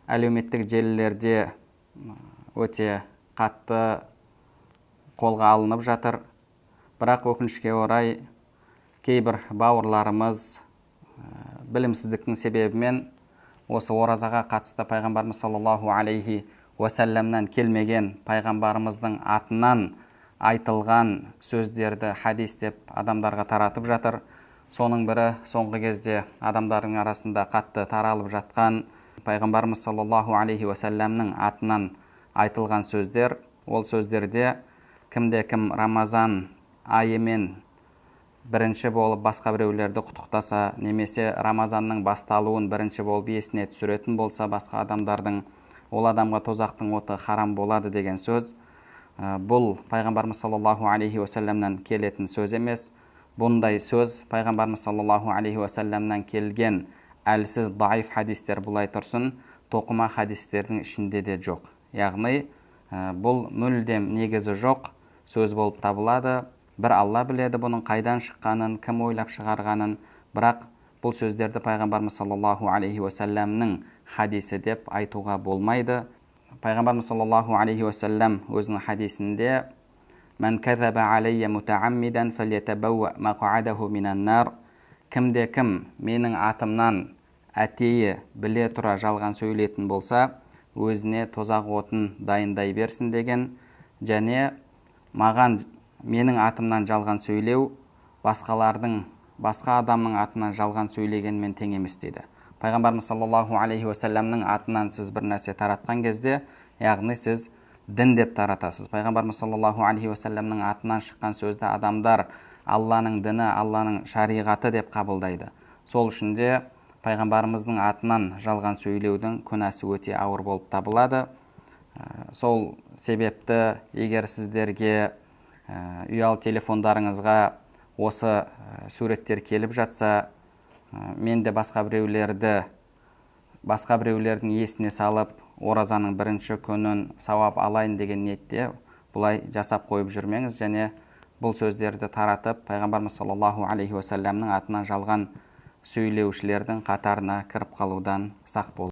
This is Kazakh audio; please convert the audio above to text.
әлеуметтік желілерде өте қатты қолға алынып жатыр. Бірақ өкінішке орай кейбір бауырларымыз білімсіздіктің себебімен осы оразаға қатысты пайғамбарымыз саллаллаху алейхи уассаламнан келмеген, пайғамбарымыздың атынан айтылған сөздерді хадис деп адамдарға таратып жатыр. Соның бірі соңғы кезде адамдардың арасында қатты таралып жатқан пайғамбарымыз саллаллаху алейхи уассаламның атынан айтылған сөздер. Ол сөздерде кімде-кім Рамазан айымен бірінші болып басқа біреулерді құттықтаса, немесе Рамазанның басталуын бірінші болып есіне түсіретін болса басқа адамдардың, ол адамға тозақтың оты харам болады деген сөз. Бұл пайғамбарымыз саллаллаху алейхи уассаламнан келетін сөз емес. Бұндай сөз пайғамбарымыз саллаллаху алейхи уассаламнан келген әлсіз даиф хадистер бұлай тұрсын, тоқыма хадистердің ішінде де жоқ. Яғни бұл мүлдем негізі жоқ сөз болып табылады. Бір Алла біледі бұның қайдан шыққанын, кім ойлап шығарғанын, бірақ бұл сөздерді пайғамбарымыз саллаллаху алейхи уассаламның хадисі деп айтуға болмайды. Пайғамбарымыз саллаллаху алейхи уассалам өзінің хадисінде «Мән кәзәбә алейя мутааммидан фәльятабауа мақъадаху минан нар». Кімде-кім менің атымнан әтейі біле тұра жалған сөйлейтін болса, өзіне тозақ отын дайындай берсін деген. Және маған менің атымнан жалған сөйлеу басқа адамның атынан жалған сөйлегенмен тең емес дейді. Пайғамбарымыз саллаллаху алейхи уассаламның атынан сіз бір нәрсе таратқан кезде, яғни сіз дін деп таратасыз. Пайғамбарымыз саллаллаху алейхи уассаламның атынан шыққан сөзді адамдар Алланың діні, Алланың шариғаты деп қабылдайды. Сол үшін де пайғамбарымыздың атынан жалған сөйлеудің күнәсі өте ауыр болып табылады. Сол себепті егер сіздерге ұялы телефондарыңызға осы суреттер келіп жатса, мен де басқа біреулердің есіне салып, оразаның бірінші күнін сауап алайын деген ниетте бұлай жасап қойып жүрмеңіз. Және бұл сөздерді таратып, пайғамбарымыз саллаллаху алейхи уассаламның атынан жалған сөйлеушілердің қатарына кіріп қалудан сақ болыңыз.